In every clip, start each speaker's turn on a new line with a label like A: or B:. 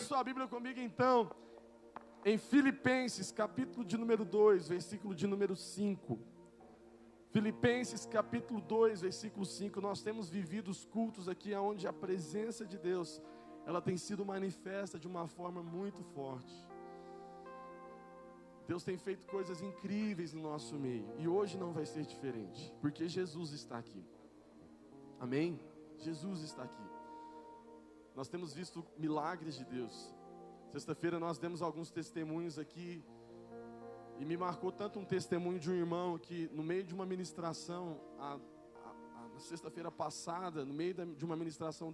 A: sua Bíblia comigo então, em Filipenses, capítulo de número 2, versículo de número 5. Filipenses, capítulo 2, versículo 5. Nós temos vivido os cultos aqui, onde a presença de Deus, ela tem sido manifesta de uma forma muito forte. Deus tem feito coisas incríveis no nosso meio, e hoje não vai ser diferente, porque Jesus está aqui. Amém? Jesus está aqui. Nós temos visto milagres de Deus. Sexta-feira nós demos alguns testemunhos aqui, e me marcou tanto um testemunho de um irmão que no meio de uma ministração, na sexta-feira passada, no meio de uma ministração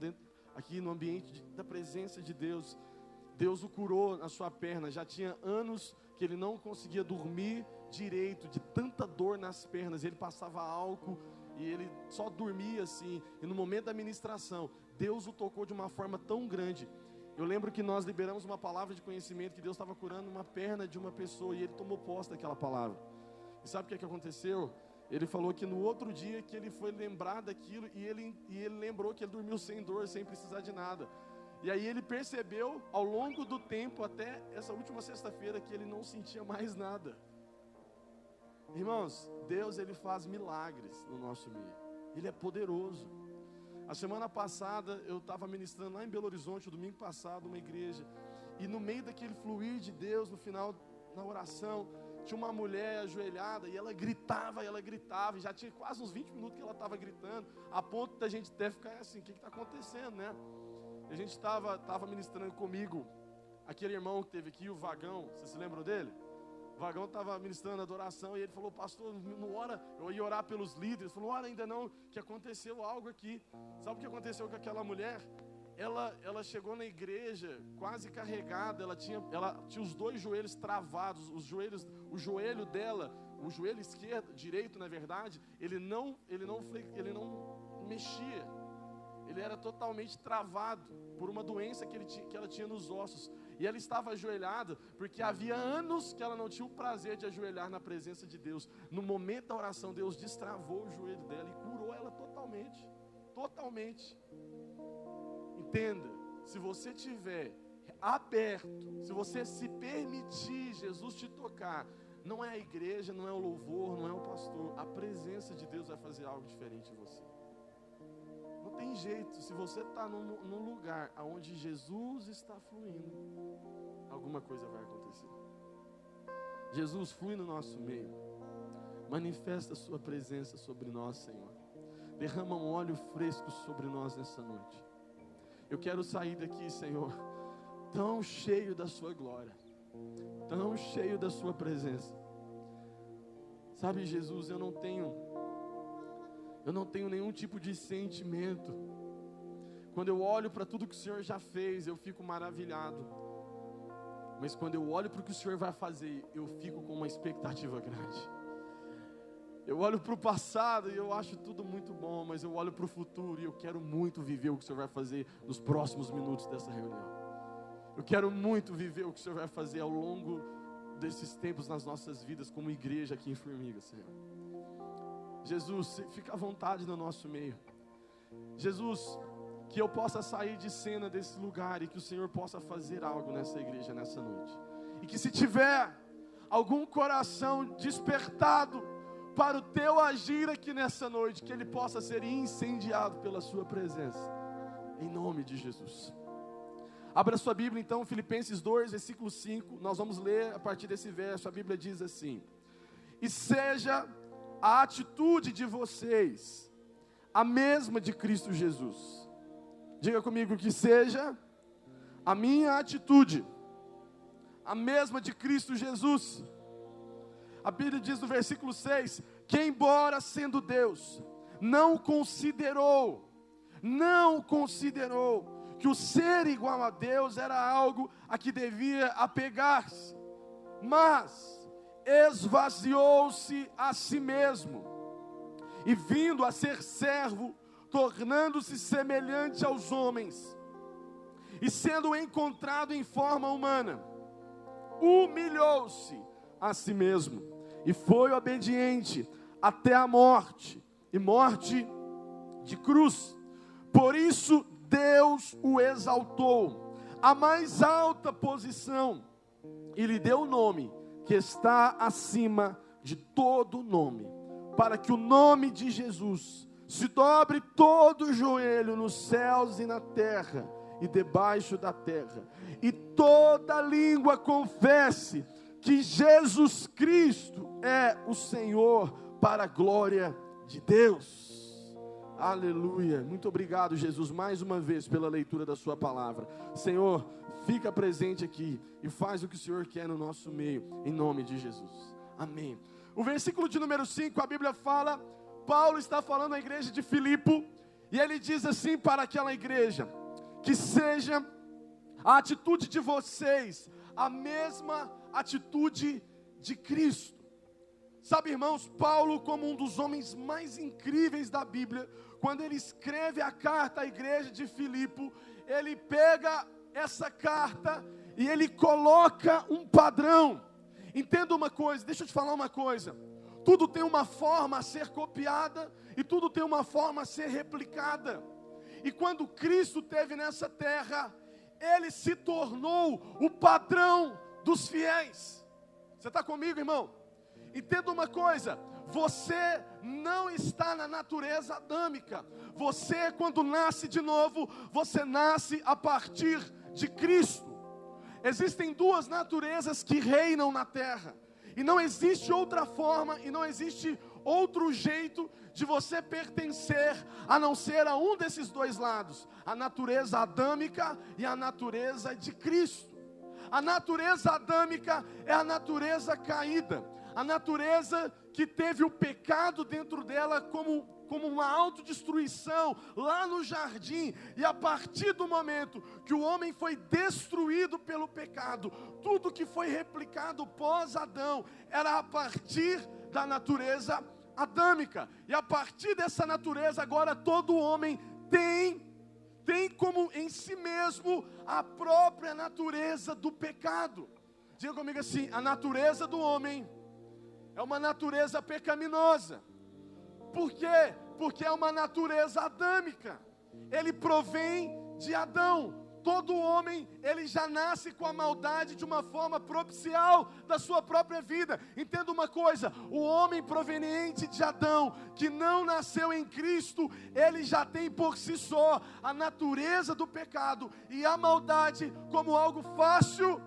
A: aqui no ambiente da presença de Deus, Deus o curou na sua perna. Já tinha anos que ele não conseguia dormir direito, de tanta dor nas pernas. Ele passava álcool e ele só dormia assim. E no momento da ministração, Deus o tocou de uma forma tão grande. Eu lembro que nós liberamos uma palavra de conhecimento, que Deus estava curando uma perna de uma pessoa, e ele tomou posse daquela palavra. E sabe o que aconteceu? Ele falou que no outro dia que ele foi lembrar daquilo, e ele lembrou que ele dormiu sem dor, sem precisar de nada. E aí ele percebeu ao longo do tempo, até essa última sexta-feira, que ele não sentia mais nada. Irmãos, Deus, ele faz milagres no nosso meio. Ele é poderoso. A semana passada eu estava ministrando lá em Belo Horizonte, o domingo passado, uma igreja. E no meio daquele fluir de Deus, no final, na oração, tinha uma mulher ajoelhada e ela gritava, e já tinha quase uns 20 minutos que ela estava gritando, a ponto da gente até ficar assim, o que está acontecendo, né? E a gente estava ministrando comigo, aquele irmão que teve aqui, o Vagão, vocês se lembram dele? O Vagão estava ministrando adoração e ele falou: pastor, não ora, eu ia orar pelos líderes. Falou: ora ainda não, que aconteceu algo aqui. Sabe o que aconteceu com aquela mulher? Ela chegou na igreja quase carregada, ela tinha os dois joelhos travados, o joelho dela, o joelho esquerdo, direito na verdade, ele não mexia. Ele era totalmente travado por uma doença que ela tinha nos ossos. E ela estava ajoelhada porque havia anos que ela não tinha o prazer de ajoelhar na presença de Deus. No momento da oração, Deus destravou o joelho dela e curou ela totalmente. Totalmente. Entenda, se você estiver aberto, se você se permitir Jesus te tocar, não é a igreja, não é o louvor, não é o pastor, a presença de Deus vai fazer algo diferente em você. Não tem jeito, se você está num lugar onde Jesus está fluindo, alguma coisa vai acontecer. Jesus, flui no nosso meio, manifesta a sua presença sobre nós, Senhor. Derrama um óleo fresco sobre nós nessa noite. Eu quero sair daqui, Senhor, tão cheio da sua glória, tão cheio da sua presença. Sabe, Jesus, eu não tenho nenhum tipo de sentimento. Quando eu olho para tudo que o Senhor já fez, eu fico maravilhado. Mas quando eu olho para o que o Senhor vai fazer, eu fico com uma expectativa grande. Eu olho para o passado e eu acho tudo muito bom, mas eu olho para o futuro e eu quero muito viver o que o Senhor vai fazer nos próximos minutos dessa reunião. Eu quero muito viver o que o Senhor vai fazer ao longo desses tempos nas nossas vidas como igreja aqui em Formiga, Senhor. Jesus, fica à vontade no nosso meio. Jesus, que eu possa sair de cena desse lugar e que o Senhor possa fazer algo nessa igreja nessa noite. E que se tiver algum coração despertado para o teu agir aqui nessa noite, que ele possa ser incendiado pela sua presença. Em nome de Jesus. Abra sua Bíblia então, Filipenses 2, versículo 5. Nós vamos ler a partir desse verso. A Bíblia diz assim: e seja a atitude de vocês a mesma de Cristo Jesus. Diga comigo: que seja a minha atitude a mesma de Cristo Jesus. A Bíblia diz no versículo 6, que embora sendo Deus, não considerou que o ser igual a Deus era algo a que devia apegar-se, mas esvaziou-se a si mesmo, e vindo a ser servo, tornando-se semelhante aos homens, e sendo encontrado em forma humana, humilhou-se a si mesmo, e foi obediente até a morte, e morte de cruz. Por isso Deus o exaltou a mais alta posição e lhe deu o nome que está acima de todo nome, para que o nome de Jesus se dobre todo o joelho nos céus e na terra e debaixo da terra, e toda língua confesse que Jesus Cristo é o Senhor, para a glória de Deus. Aleluia. Muito obrigado, Jesus, mais uma vez pela leitura da sua palavra. Senhor, fica presente aqui e faz o que o Senhor quer no nosso meio, em nome de Jesus. Amém. O versículo de número 5, a Bíblia fala, Paulo está falando à igreja de Filipe, e ele diz assim para aquela igreja: que seja a atitude de vocês a mesma atitude de Cristo. Sabe, irmãos, Paulo, como um dos homens mais incríveis da Bíblia, quando ele escreve a carta à igreja de Filipe, ele pega essa carta e ele coloca um padrão. Entenda uma coisa, deixa eu te falar uma coisa. Tudo tem uma forma a ser copiada e tudo tem uma forma a ser replicada. E quando Cristo esteve nessa terra, Ele se tornou o padrão dos fiéis. Você está comigo, irmão? Entenda uma coisa, você não está na natureza adâmica. Você, quando nasce de novo, você nasce a partir de Cristo. Existem duas naturezas que reinam na terra, e não existe outra forma, e não existe outro jeito de você pertencer, a não ser a um desses dois lados, a natureza adâmica e a natureza de Cristo. A natureza adâmica é a natureza caída, a natureza que teve o pecado dentro dela como uma autodestruição lá no jardim, e a partir do momento que o homem foi destruído pelo pecado, tudo que foi replicado pós-Adão era a partir da natureza adâmica, e a partir dessa natureza agora todo homem tem como em si mesmo a própria natureza do pecado. Diga comigo assim: a natureza do homem é uma natureza pecaminosa. Por quê? Porque é uma natureza adâmica. Ele provém de Adão. Todo homem, ele já nasce com a maldade de uma forma propicial da sua própria vida. Entenda uma coisa, o homem proveniente de Adão, que não nasceu em Cristo, ele já tem por si só a natureza do pecado e a maldade como algo fácil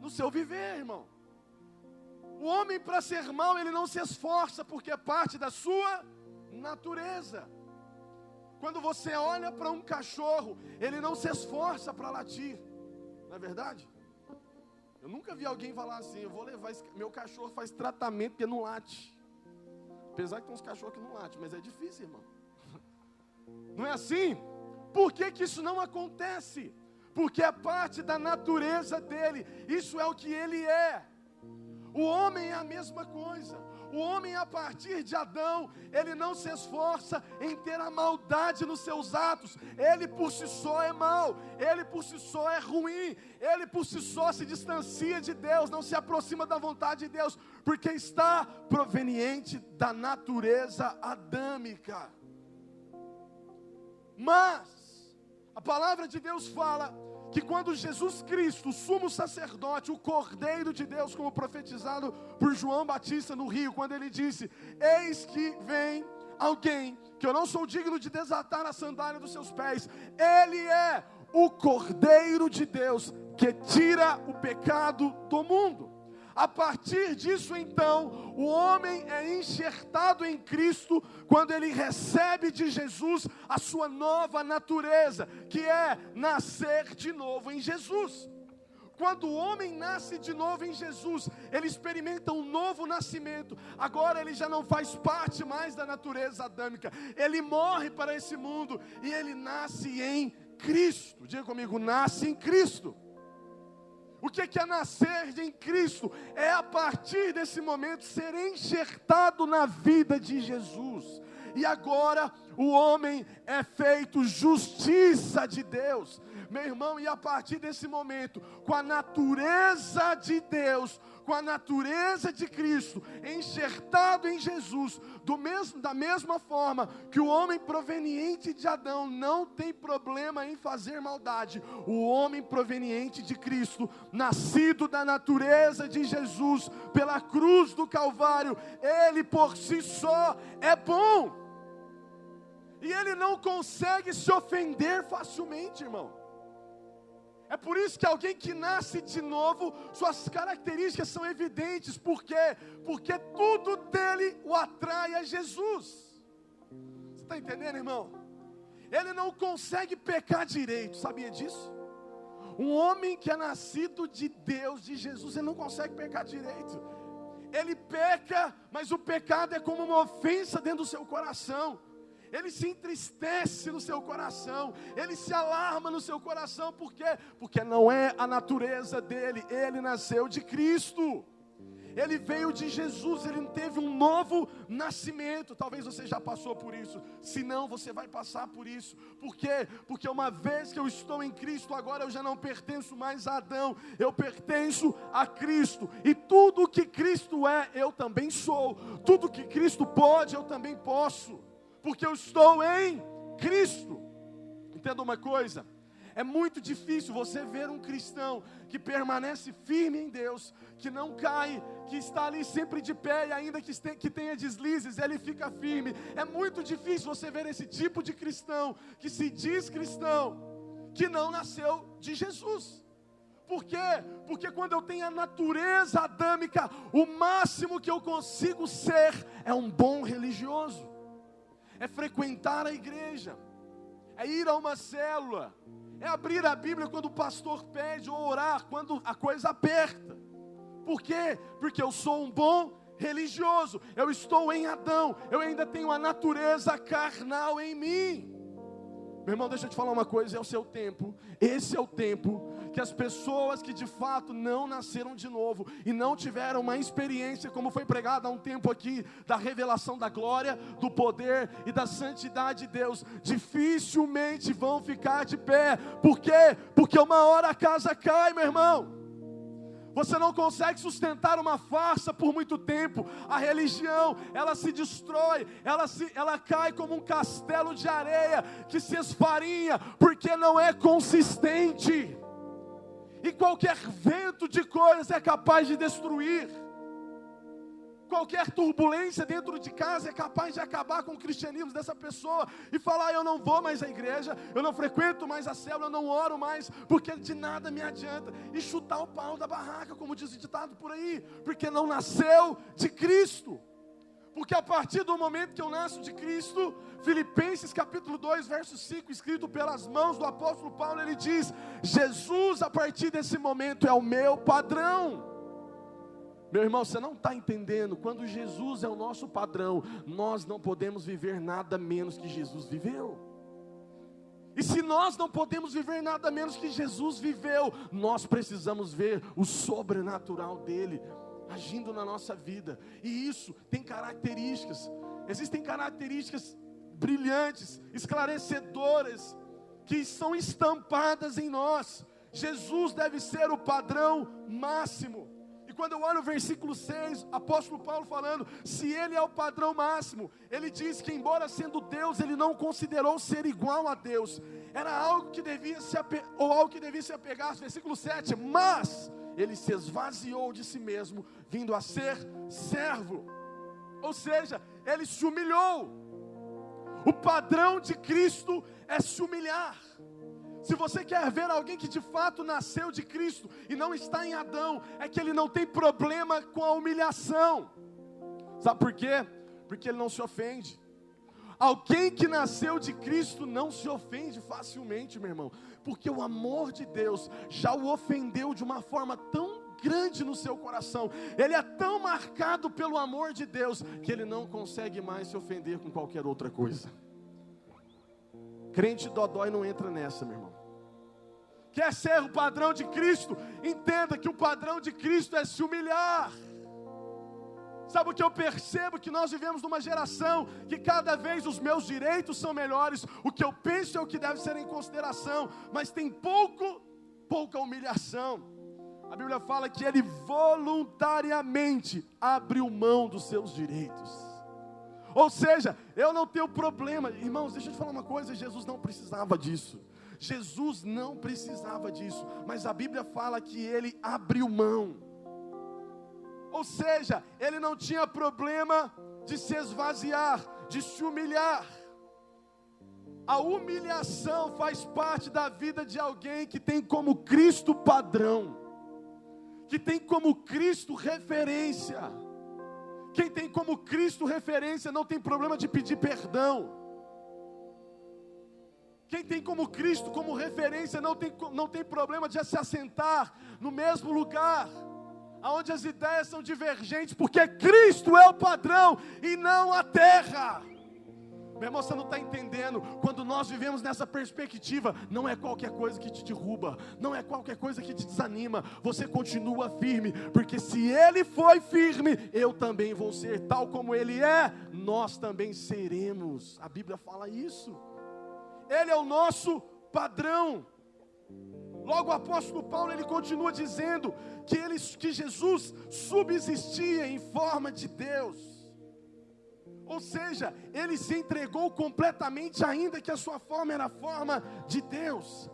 A: no seu viver, irmão. O homem, para ser mau, ele não se esforça, porque é parte da sua natureza. Quando você olha para um cachorro, ele não se esforça para latir, não é verdade? Eu nunca vi alguém falar assim: eu vou levar meu cachorro, faz tratamento porque não late. Apesar que tem uns cachorros que não latem, mas é difícil, irmão. Não é assim? Por que que isso não acontece? Porque é parte da natureza dele, isso é o que ele é. O homem é a mesma coisa. O homem, a partir de Adão, ele não se esforça em ter a maldade nos seus atos. Ele por si só é mau, ele por si só é ruim, ele por si só se distancia de Deus, não se aproxima da vontade de Deus, porque está proveniente da natureza adâmica. Mas a palavra de Deus fala que quando Jesus Cristo, o sumo sacerdote, o Cordeiro de Deus, como profetizado por João Batista no Rio, quando ele disse: eis que vem alguém que eu não sou digno de desatar a sandália dos seus pés, ele é o Cordeiro de Deus que tira o pecado do mundo. A partir disso, então, o homem é enxertado em Cristo quando ele recebe de Jesus a sua nova natureza, que é nascer de novo em Jesus. Quando o homem nasce de novo em Jesus, ele experimenta um novo nascimento. Agora ele já não faz parte mais da natureza adâmica. Ele morre para esse mundo e ele nasce em Cristo. Diga comigo: nasce em Cristo. O que é nascer em Cristo? É a partir desse momento ser enxertado na vida de Jesus. E agora o homem é feito justiça de Deus. meu irmão, e a partir desse momento, com a natureza de Deus, com a natureza de Cristo, enxertado em Jesus, da mesma forma que o homem proveniente de Adão não tem problema em fazer maldade, o homem proveniente de Cristo, nascido da natureza de Jesus, pela cruz do Calvário, ele por si só é bom, e ele não consegue se ofender facilmente, irmão. É por isso que alguém que nasce de novo, suas características são evidentes. Por quê? Porque tudo dele o atrai a Jesus. Você está entendendo, irmão? Ele não consegue pecar direito, sabia disso? Um homem que é nascido de Deus, de Jesus, ele não consegue pecar direito. Ele peca, mas o pecado é como uma ofensa dentro do seu coração. Ele se entristece no seu coração, ele se alarma no seu coração, por quê? Porque não é a natureza dele, ele nasceu de Cristo, ele veio de Jesus, ele teve um novo nascimento. Talvez você já passou por isso, se não, você vai passar por isso. Por quê? Porque uma vez que eu estou em Cristo, agora eu já não pertenço mais a Adão, eu pertenço a Cristo, e tudo que Cristo é, eu também sou, tudo que Cristo pode, eu também posso, porque eu estou em Cristo. Entenda uma coisa, é muito difícil você ver um cristão que permanece firme em Deus, que não cai, que está ali sempre de pé, e ainda que tenha deslizes, ele fica firme. É muito difícil você ver esse tipo de cristão, que se diz cristão, que não nasceu de Jesus. Por quê? Porque quando eu tenho a natureza adâmica, o máximo que eu consigo ser é um bom religioso. É frequentar a igreja, é ir a uma célula, é abrir a Bíblia quando o pastor pede, ou orar quando a coisa aperta. Por quê? Porque eu sou um bom religioso, eu estou em Adão, eu ainda tenho a natureza carnal em mim. Meu irmão, deixa eu te falar uma coisa, é o seu tempo, esse é o tempo que as pessoas que de fato não nasceram de novo e não tiveram uma experiência, como foi pregado há um tempo aqui, da revelação da glória, do poder e da santidade de Deus, dificilmente vão ficar de pé. Por quê? Porque uma hora a casa cai, meu irmão. Você não consegue sustentar uma farsa por muito tempo. A religião, ela se destrói, ela cai como um castelo de areia que se esfarinha, porque não é consistente. E qualquer vento de coisas é capaz de destruir. Qualquer turbulência dentro de casa é capaz de acabar com o cristianismo dessa pessoa e falar: eu não vou mais à igreja, eu não frequento mais a célula, eu não oro mais, porque de nada me adianta. E chutar o pau da barraca, como diz o ditado por aí, porque não nasceu de Cristo. Porque a partir do momento que eu nasço de Cristo, Filipenses capítulo 2, verso 5, escrito pelas mãos do apóstolo Paulo, ele diz: Jesus a partir desse momento é o meu padrão. Meu irmão, você não está entendendo, quando Jesus é o nosso padrão, nós não podemos viver nada menos que Jesus viveu. E se nós não podemos viver nada menos que Jesus viveu, nós precisamos ver o sobrenatural dele agindo na nossa vida. E isso tem características, existem características brilhantes, esclarecedoras, que são estampadas em nós. Jesus deve ser o padrão máximo. E quando eu olho o versículo 6, apóstolo Paulo falando, se ele é o padrão máximo, ele diz que embora sendo Deus, ele não considerou ser igual a Deus, era algo que devia se apegar, versículo 7, mas ele se esvaziou de si mesmo, vindo a ser servo, ou seja, ele se humilhou. O padrão de Cristo é se humilhar. Se você quer ver alguém que de fato nasceu de Cristo e não está em Adão, é que ele não tem problema com a humilhação. Sabe por quê? Porque ele não se ofende. Alguém que nasceu de Cristo não se ofende facilmente, meu irmão, porque o amor de Deus já o ofendeu de uma forma tão grande no seu coração. Ele é tão marcado pelo amor de Deus que ele não consegue mais se ofender com qualquer outra coisa. Crente dodói não entra nessa, meu irmão. Quer ser o padrão de Cristo? Entenda que o padrão de Cristo é se humilhar. Sabe o que eu percebo? Que nós vivemos numa geração que cada vez os meus direitos são melhores, o que eu penso é o que deve ser em consideração, mas tem pouca humilhação. A Bíblia fala que ele voluntariamente abriu mão dos seus direitos. Ou seja, eu não tenho problema. Irmãos, deixa eu te falar uma coisa, Jesus não precisava disso. Jesus não precisava disso, mas a Bíblia fala que ele abriu mão. Ou seja, ele não tinha problema de se esvaziar, de se humilhar. A humilhação faz parte da vida de alguém que tem como Cristo padrão, que tem como Cristo referência. Quem tem como Cristo referência não tem problema de pedir perdão. Quem tem como Cristo como referência não tem problema de se assentar no mesmo lugar, onde as ideias são divergentes, porque Cristo é o padrão e não a terra. Meu irmão, você não está entendendo. Quando nós vivemos nessa perspectiva, não é qualquer coisa que te derruba, não é qualquer coisa que te desanima. Você continua firme, porque se Ele foi firme, eu também vou ser. Tal como Ele é, nós também seremos. A Bíblia fala isso. Ele é o nosso padrão. Logo o apóstolo Paulo, ele continua dizendo que Jesus subsistia em forma de Deus. Ou seja, ele se entregou completamente, ainda que a sua forma era a forma de Deus.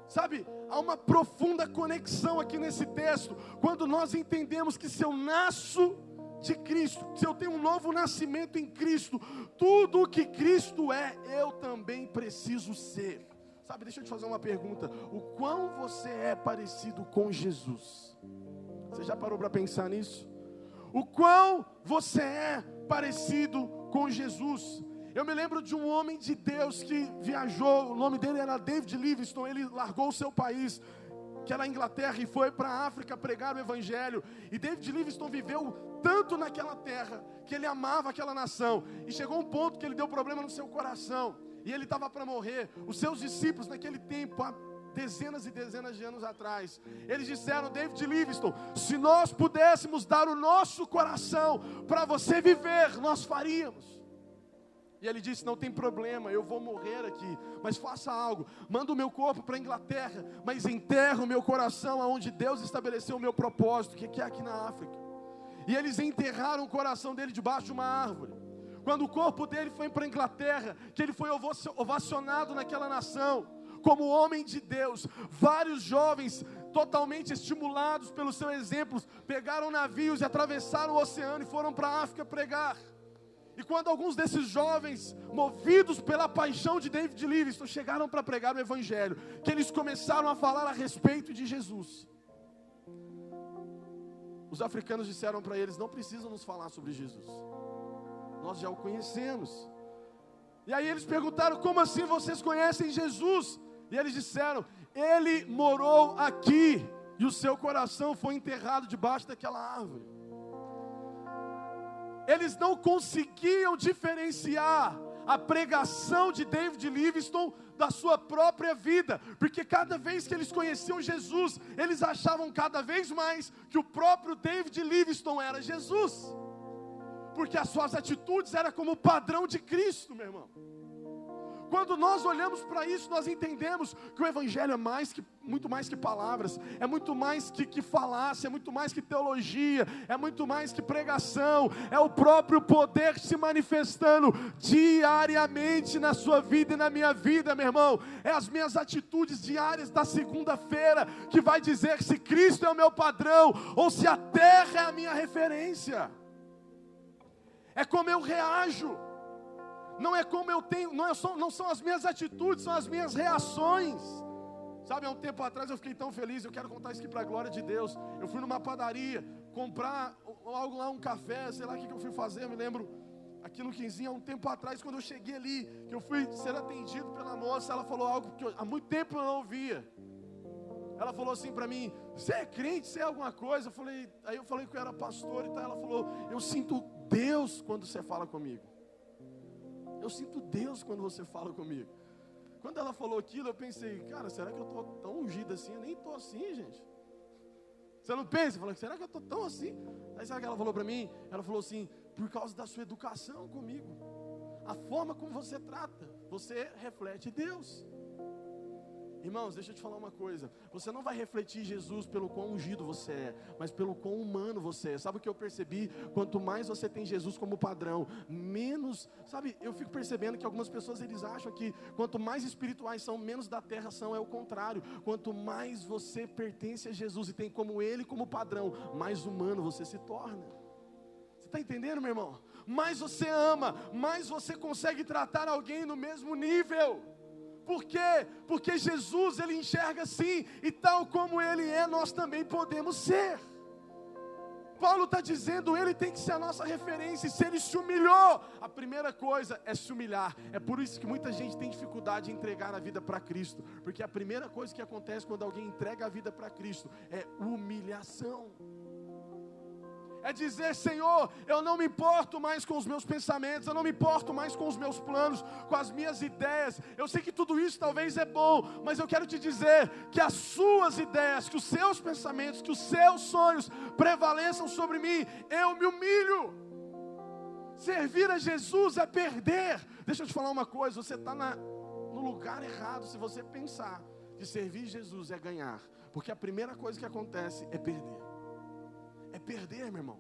A: Sabe, há uma profunda conexão aqui nesse texto, quando nós entendemos que se eu nasço de Cristo, se eu tenho um novo nascimento em Cristo, tudo o que Cristo é, eu também preciso ser. Sabe, deixa eu te fazer uma pergunta: o quão você é parecido com Jesus? Você já parou para pensar nisso? O quão você é parecido com Jesus? Eu me lembro de um homem de Deus que viajou, o nome dele era David Livingstone. Ele largou o seu país, que era a Inglaterra, e foi para a África pregar o Evangelho. E David Livingstone viveu tanto naquela terra, que ele amava aquela nação, e chegou um ponto que ele deu problema no seu coração, e ele estava para morrer. Os seus discípulos naquele tempo, há dezenas e dezenas de anos atrás, eles disseram: David Livingstone, se nós pudéssemos dar o nosso coração para você viver, nós faríamos. E ele disse: não tem problema, eu vou morrer aqui, mas faça algo, manda o meu corpo para a Inglaterra, mas enterra o meu coração aonde Deus estabeleceu o meu propósito, que é aqui na África. E eles enterraram o coração dele debaixo de uma árvore. Quando o corpo dele foi para a Inglaterra, que ele foi ovacionado naquela nação, como homem de Deus, vários jovens, totalmente estimulados pelo seu exemplo, pegaram navios e atravessaram o oceano e foram para a África pregar. E quando alguns desses jovens, movidos pela paixão de David Livingstone, chegaram para pregar o Evangelho, que eles começaram a falar a respeito de Jesus, os africanos disseram para eles: não precisam nos falar sobre Jesus, nós já o conhecemos. E aí eles perguntaram: como assim vocês conhecem Jesus? E eles disseram: ele morou aqui, e o seu coração foi enterrado debaixo daquela árvore. Eles não conseguiam diferenciar a pregação de David Livingstone da sua própria vida, porque cada vez que eles conheciam Jesus, eles achavam cada vez mais que o próprio David Livingstone era Jesus, porque as suas atitudes eram como o padrão de Cristo, meu irmão. Quando nós olhamos para isso, nós entendemos que o Evangelho é muito mais que palavras, é muito mais que falácia, é muito mais que teologia, é muito mais que pregação, é o próprio poder se manifestando diariamente na sua vida e na minha vida, meu irmão. É as minhas atitudes diárias da segunda-feira que vai dizer se Cristo é o meu padrão ou se a terra é a minha referência. É como eu reajo. Não é como eu tenho, não são as minhas atitudes, são as minhas reações. Sabe, há um tempo atrás eu fiquei tão feliz, eu quero contar isso aqui para a glória de Deus. Eu fui numa padaria, comprar algo lá, um café, sei lá o que eu fui fazer, eu me lembro, aqui no Quinzinho, há um tempo atrás, quando eu cheguei ali, que eu fui ser atendido pela moça, ela falou algo que há muito tempo eu não ouvia. Ela falou assim para mim: você é crente, você é alguma coisa? Aí eu falei que eu era pastor e tal. Ela falou: eu sinto Deus quando você fala comigo. Eu sinto Deus quando você fala comigo. Quando ela falou aquilo, eu pensei: cara, será que eu estou tão ungido assim? Eu nem estou assim, gente. Você não pensa? Fala, será que eu estou tão assim? Aí sabe o que ela falou para mim? Ela falou assim, por causa da sua educação comigo. A forma como você trata, você reflete Deus. Irmãos, deixa eu te falar uma coisa. Você não vai refletir Jesus pelo quão ungido você é, mas pelo quão humano você é. Sabe o que eu percebi? Quanto mais você tem Jesus como padrão, menos... Sabe, eu fico percebendo que algumas pessoas, eles acham que quanto mais espirituais são, menos da terra são. É o contrário. Quanto mais você pertence a Jesus e tem como Ele como padrão, mais humano você se torna. Você está entendendo, meu irmão? Mais você ama, mais você consegue tratar alguém no mesmo nível. Por quê? Porque Jesus, Ele enxerga assim, e tal como Ele é, nós também podemos ser. Paulo está dizendo, Ele tem que ser a nossa referência, e se Ele se humilhou, a primeira coisa é se humilhar. É por isso que muita gente tem dificuldade em entregar a vida para Cristo, porque a primeira coisa que acontece quando alguém entrega a vida para Cristo é humilhação. É dizer, Senhor, eu não me importo mais com os meus pensamentos, eu não me importo mais com os meus planos, com as minhas ideias. Eu sei que tudo isso talvez é bom, mas eu quero te dizer que as suas ideias, que os seus pensamentos, que os seus sonhos prevaleçam sobre mim. Eu me humilho. Servir a Jesus é perder. Deixa eu te falar uma coisa, você está no lugar errado se você pensar que servir Jesus é ganhar, porque a primeira coisa que acontece é perder. É perder, meu irmão.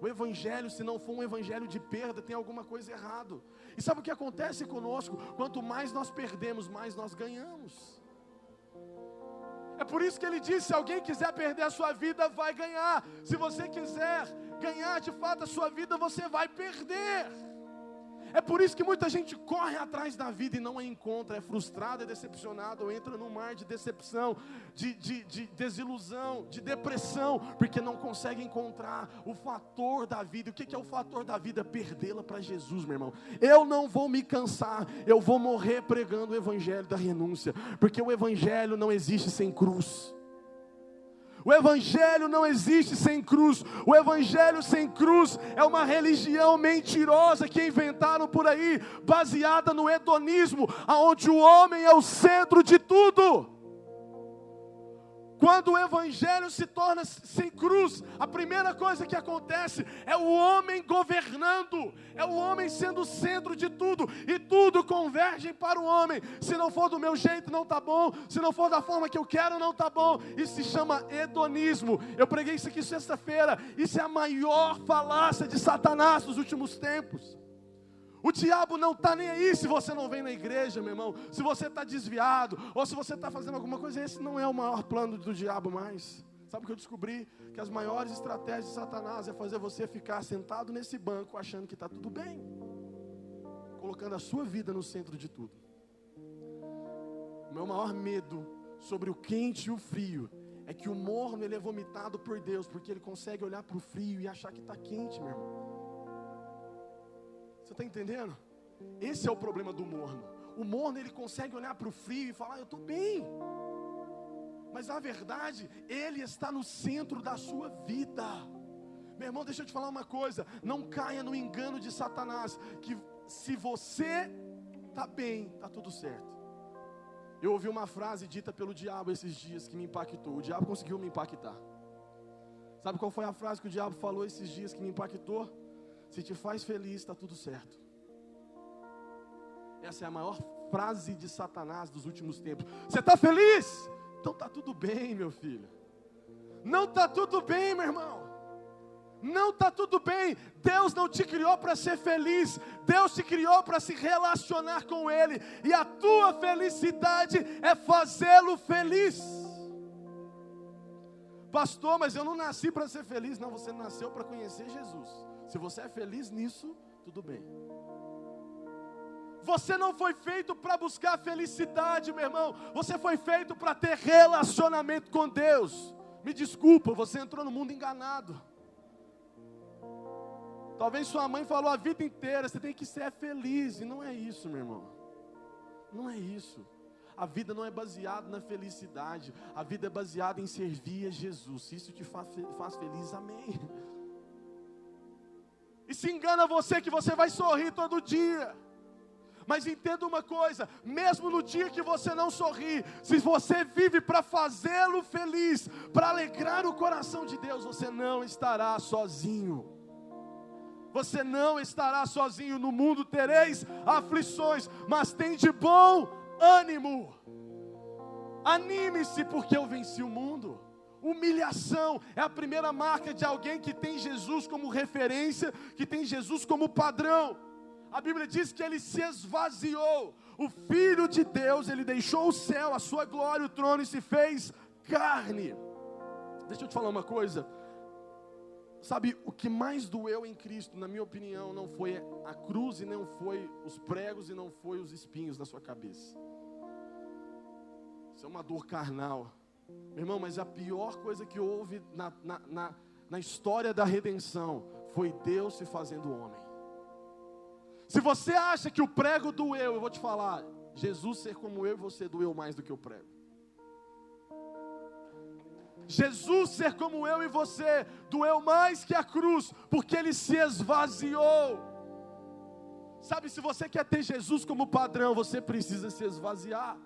A: O evangelho, se não for um evangelho de perda, tem alguma coisa errado. E sabe o que acontece conosco? Quanto mais nós perdemos, mais nós ganhamos. É por isso que ele disse, se alguém quiser perder a sua vida, vai ganhar. Se você quiser ganhar de fato a sua vida, você vai perder. É por isso que muita gente corre atrás da vida e não a encontra, é frustrado, é decepcionado, ou entra num mar de decepção, de desilusão, de depressão, porque não consegue encontrar o fator da vida. O que é o fator da vida? Perdê-la para Jesus, meu irmão. Eu não vou me cansar, eu vou morrer pregando o evangelho da renúncia, porque o evangelho não existe sem cruz. O evangelho não existe sem cruz. O evangelho sem cruz é uma religião mentirosa que inventaram por aí, baseada no hedonismo, aonde o homem é o centro de tudo. Quando o evangelho se torna sem cruz, a primeira coisa que acontece é o homem governando, é o homem sendo o centro de tudo, e tudo converge para o homem. Se não for do meu jeito, não está bom. Se não for da forma que eu quero, não está bom. Isso se chama hedonismo. Eu preguei isso aqui sexta-feira. Isso é a maior falácia de Satanás nos últimos tempos. O diabo não está nem aí se você não vem na igreja, meu irmão. Se você está desviado, ou se você está fazendo alguma coisa, esse não é o maior plano do diabo mais. Sabe o que eu descobri? Que as maiores estratégias de Satanás é fazer você ficar sentado nesse banco achando que está tudo bem, colocando a sua vida no centro de tudo. O meu maior medo sobre o quente e o frio é que o morno, ele é vomitado por Deus, porque ele consegue olhar para o frio e achar que está quente, meu irmão. Você está entendendo? Esse é o problema do morno. O morno, ele consegue olhar para o frio e falar, eu estou bem. Mas na verdade, ele está no centro da sua vida. Meu irmão, deixa eu te falar uma coisa. Não caia no engano de Satanás, que se você está bem, está tudo certo. Eu ouvi uma frase dita pelo diabo esses dias que me impactou. O diabo conseguiu me impactar. Sabe qual foi a frase que o diabo falou esses dias que me impactou? Se te faz feliz, está tudo certo. Essa é a maior frase de Satanás dos últimos tempos. Você está feliz? Então está tudo bem, meu filho. Não está tudo bem, meu irmão. Não está tudo bem. Deus não te criou para ser feliz. Deus te criou para se relacionar com Ele. E a tua felicidade é fazê-lo feliz. Pastor, mas eu não nasci para ser feliz. Não, você nasceu para conhecer Jesus. Se você é feliz nisso, tudo bem. Você não foi feito para buscar felicidade, meu irmão. Você foi feito para ter relacionamento com Deus. Me desculpa, você entrou no mundo enganado. Talvez sua mãe falou a vida inteira, você tem que ser feliz. E não é isso, meu irmão. Não é isso. A vida não é baseada na felicidade. A vida é baseada em servir a Jesus. Se isso te faz feliz, amém. E se engana você que você vai sorrir todo dia. Mas entenda uma coisa, mesmo no dia que você não sorri, se você vive para fazê-lo feliz, para alegrar o coração de Deus, você não estará sozinho. Você não estará sozinho. No mundo tereis aflições, mas tem de bom ânimo. Anime-se, porque eu venci o mundo. Humilhação é a primeira marca de alguém que tem Jesus como referência, que tem Jesus como padrão. A Bíblia diz que ele se esvaziou. O Filho de Deus, ele deixou o céu, a sua glória, o trono, e se fez carne. Deixa eu te falar uma coisa. Sabe, o que mais doeu em Cristo, na minha opinião, não foi a cruz, e não foi os pregos, e não foi os espinhos na sua cabeça. Isso é uma dor carnal. Meu irmão, mas a pior coisa que houve na história da redenção foi Deus se fazendo homem. Se você acha que o prego doeu, eu vou te falar, Jesus ser como eu e você doeu mais do que o prego. Jesus ser como eu e você doeu mais que a cruz, porque ele se esvaziou. Sabe, se você quer ter Jesus como padrão, você precisa se esvaziar.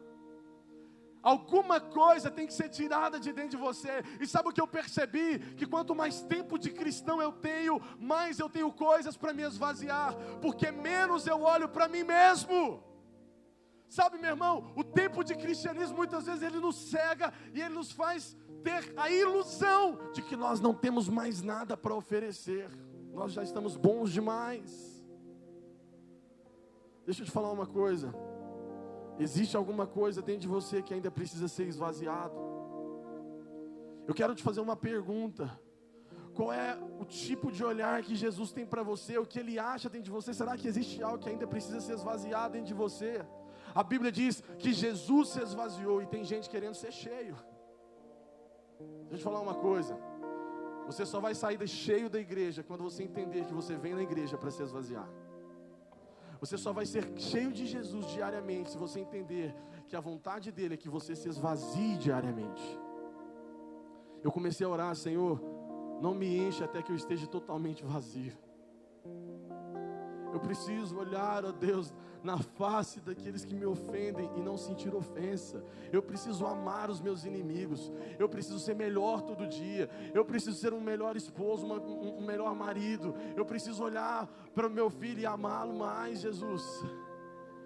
A: Alguma coisa tem que ser tirada de dentro de você. E sabe o que eu percebi? Que quanto mais tempo de cristão eu tenho, mais eu tenho coisas para me esvaziar, porque menos eu olho para mim mesmo. Sabe, meu irmão, o tempo de cristianismo muitas vezes ele nos cega e ele nos faz ter a ilusão de que nós não temos mais nada para oferecer. Nós já estamos bons demais. Deixa eu te falar uma coisa. Existe alguma coisa dentro de você que ainda precisa ser esvaziado. Eu quero te fazer uma pergunta. Qual é o tipo de olhar que Jesus tem para você? O que Ele acha dentro de você? Será que existe algo que ainda precisa ser esvaziado dentro de você? A Bíblia diz que Jesus se esvaziou e tem gente querendo ser cheio. Deixa eu te falar uma coisa. Você só vai sair cheio da igreja quando você entender que você vem na igreja para se esvaziar. Você só vai ser cheio de Jesus diariamente se você entender que a vontade dele é que você se esvazie diariamente. Eu comecei a orar, Senhor, não me enche até que eu esteja totalmente vazio. Eu preciso olhar, ó Deus, na face daqueles que me ofendem e não sentir ofensa. Eu preciso amar os meus inimigos. Eu preciso ser melhor todo dia. Eu preciso ser um melhor esposo, um melhor marido. Eu preciso olhar para o meu filho e amá-lo mais, Jesus.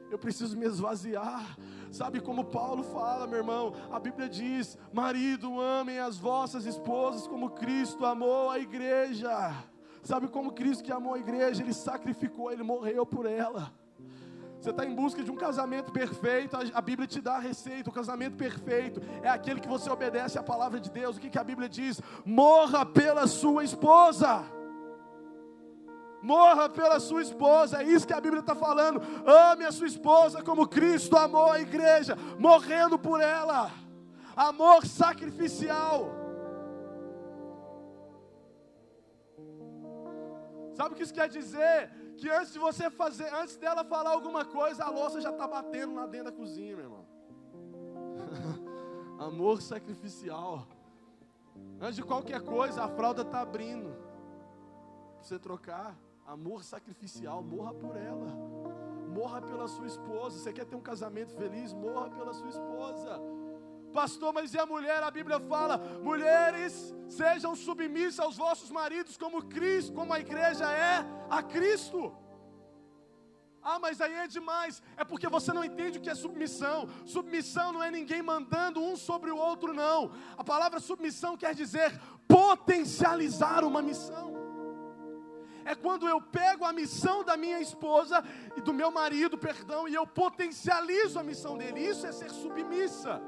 A: Eu preciso me esvaziar. Sabe como Paulo fala, meu irmão? A Bíblia diz: marido, amem as vossas esposas como Cristo amou a igreja. Sabe como Cristo que amou a igreja? Ele sacrificou, Ele morreu por ela. Você está em busca de um casamento perfeito, a Bíblia te dá a receita. O casamento perfeito é aquele que você obedece à palavra de Deus. O que a Bíblia diz? Morra pela sua esposa. Morra pela sua esposa, é isso que a Bíblia está falando. Ame a sua esposa como Cristo amou a igreja, morrendo por ela. Amor sacrificial. Sabe o que isso quer dizer? Que antes dela falar alguma coisa, a louça já está batendo lá dentro da cozinha, meu irmão. Amor sacrificial. Antes de qualquer coisa, a fralda está abrindo. Para você trocar. Amor sacrificial, morra por ela. Morra pela sua esposa. Você quer ter um casamento feliz? Morra pela sua esposa. Pastor, mas e a mulher? A Bíblia fala: mulheres, sejam submissas aos vossos maridos como Cristo, como a igreja é a Cristo. Ah, mas aí é demais. É porque você não entende o que é submissão. Submissão não é ninguém mandando um sobre o outro, não. A palavra submissão quer dizer potencializar uma missão. É quando eu pego a missão da minha esposa e do meu marido, e eu potencializo a missão dele. Isso é ser submissa.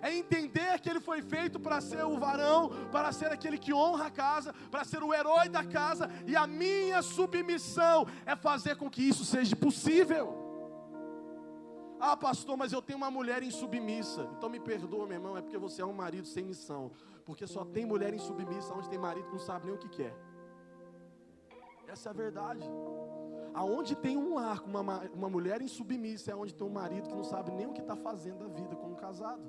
A: É entender que ele foi feito para ser o varão, para ser aquele que honra a casa, para ser o herói da casa, e a minha submissão é fazer com que isso seja possível. Ah, pastor, mas eu tenho uma mulher insubmissa. Então me perdoa, meu irmão, é porque você é um marido sem missão. Porque só tem mulher insubmissa onde tem marido que não sabe nem o que quer. Essa é a verdade. Aonde tem um lar com uma mulher insubmissa é onde tem um marido que não sabe nem o que está fazendo da vida como casado.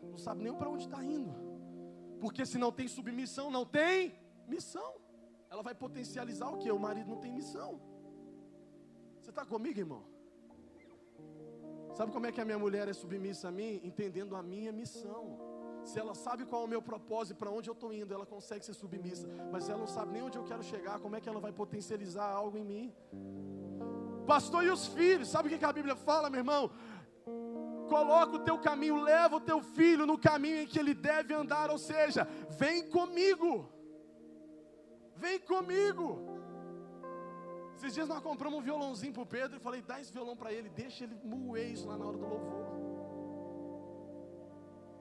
A: Não sabe nem para onde está indo. Porque se não tem submissão, não tem missão. Ela vai potencializar o quê? O marido não tem missão. Você está comigo, irmão? Sabe como é que a minha mulher é submissa a mim? Entendendo a minha missão. Se ela sabe qual é o meu propósito, para onde eu estou indo, ela consegue ser submissa. Mas se ela não sabe nem onde eu quero chegar, como é que ela vai potencializar algo em mim? Pastor, e os filhos? Sabe o que a Bíblia fala, meu irmão? Coloca o teu caminho, leva o teu filho no caminho em que ele deve andar. Ou seja, vem comigo. Vem comigo. Esses dias nós compramos um violãozinho para o Pedro e falei, dá esse violão para ele, deixa ele moer isso lá na hora do louvor.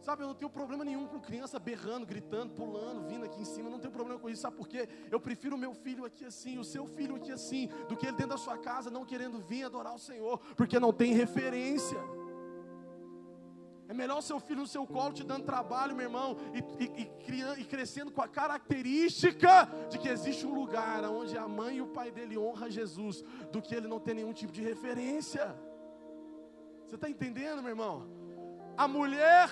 A: Sabe, eu não tenho problema nenhum com criança berrando, gritando, pulando, vindo aqui em cima, eu não tenho problema com isso. Sabe por quê? Eu prefiro o meu filho aqui assim, o seu filho aqui assim, do que ele dentro da sua casa não querendo vir adorar o Senhor, porque não tem referência. É melhor o seu filho no seu colo te dando trabalho, meu irmão, e crescendo com a característica de que existe um lugar onde a mãe e o pai dele honram Jesus, do que ele não ter nenhum tipo de referência. Você está entendendo, meu irmão? A mulher,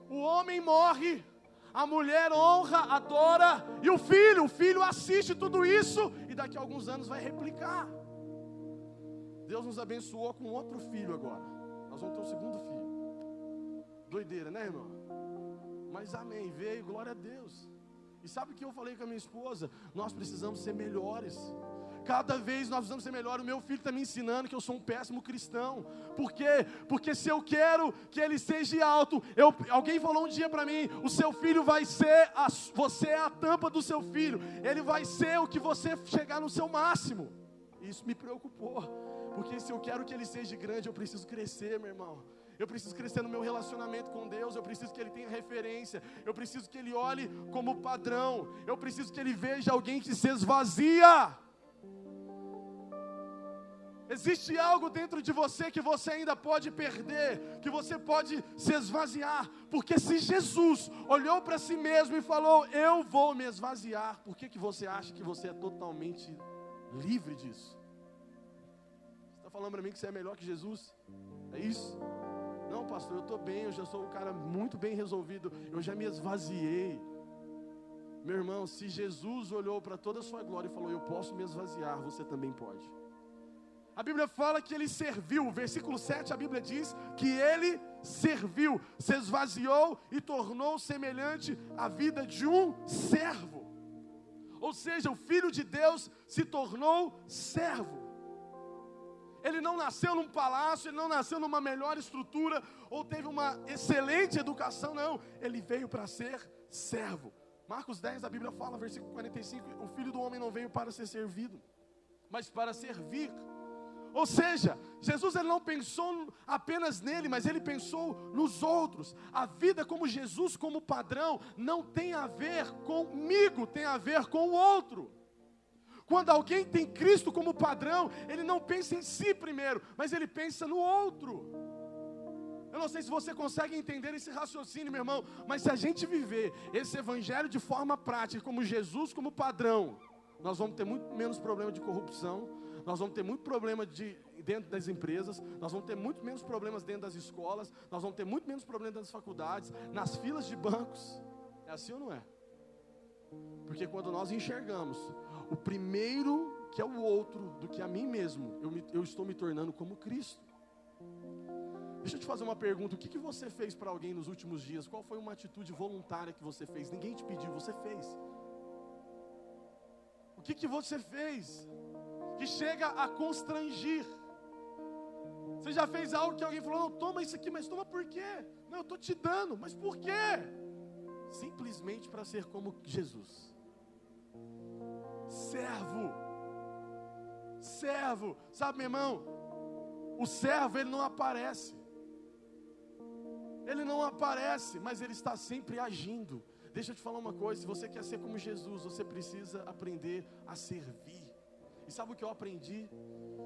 A: o homem morre, a mulher honra, adora, e o filho assiste tudo isso, e daqui a alguns anos vai replicar. Deus nos abençoou com outro filho agora, nós vamos ter um segundo filho. Doideira, né, irmão? Mas amém, veio, glória a Deus. E sabe o que eu falei com a minha esposa? Nós precisamos ser melhores. Cada vez nós precisamos ser melhores. O meu filho está me ensinando que eu sou um péssimo cristão. Por quê? Porque se eu quero que ele seja alto, alguém falou um dia para mim, o seu filho vai ser, você é a tampa do seu filho. Ele vai ser o que você chegar no seu máximo. Isso me preocupou. Porque se eu quero que ele seja grande, eu preciso crescer, meu irmão. Eu preciso crescer no meu relacionamento com Deus. Eu preciso que ele tenha referência. Eu preciso que ele olhe como padrão. Eu preciso que ele veja alguém que se esvazia. Existe algo dentro de você que você ainda pode perder, que você pode se esvaziar. Porque se Jesus olhou para si mesmo e falou, eu vou me esvaziar, por que você acha que você é totalmente livre disso? Você está falando para mim que você é melhor que Jesus? É isso? Não, pastor, eu estou bem, eu já sou um cara muito bem resolvido, eu já me esvaziei. Meu irmão, se Jesus olhou para toda a sua glória e falou, eu posso me esvaziar, você também pode. A Bíblia fala que ele serviu, versículo 7, a Bíblia diz que ele serviu, se esvaziou e tornou semelhante à vida de um servo. Ou seja, o Filho de Deus se tornou servo. Ele não nasceu num palácio, ele não nasceu numa melhor estrutura, ou teve uma excelente educação, não. Ele veio para ser servo. Marcos 10, a Bíblia fala, versículo 45, o Filho do Homem não veio para ser servido, mas para servir. Ou seja, Jesus ele não pensou apenas nele, mas ele pensou nos outros. A vida como Jesus, como padrão, não tem a ver comigo, tem a ver com o outro. Quando alguém tem Cristo como padrão, ele não pensa em si primeiro, mas ele pensa no outro. Eu não sei se você consegue entender esse raciocínio, meu irmão, mas se a gente viver esse evangelho de forma prática, como Jesus como padrão, nós vamos ter muito menos problema de corrupção, nós vamos ter muito problema dentro das empresas, nós vamos ter muito menos problemas dentro das escolas, nós vamos ter muito menos problemas das faculdades, nas filas de bancos. É assim ou não é? Porque quando nós enxergamos o primeiro que é o outro do que a mim mesmo, eu estou me tornando como Cristo. Deixa eu te fazer uma pergunta, o que você fez para alguém nos últimos dias? Qual foi uma atitude voluntária que você fez? Ninguém te pediu, você fez. O que você fez que chega a constrangir? Você já fez algo que alguém falou, não, toma isso aqui, mas toma por quê? Não, eu estou te dando, mas por quê? Simplesmente para ser como Jesus. Servo, sabe, meu irmão, o servo ele não aparece, mas ele está sempre agindo. Deixa eu te falar uma coisa, se você quer ser como Jesus, você precisa aprender a servir. E sabe o que eu aprendi?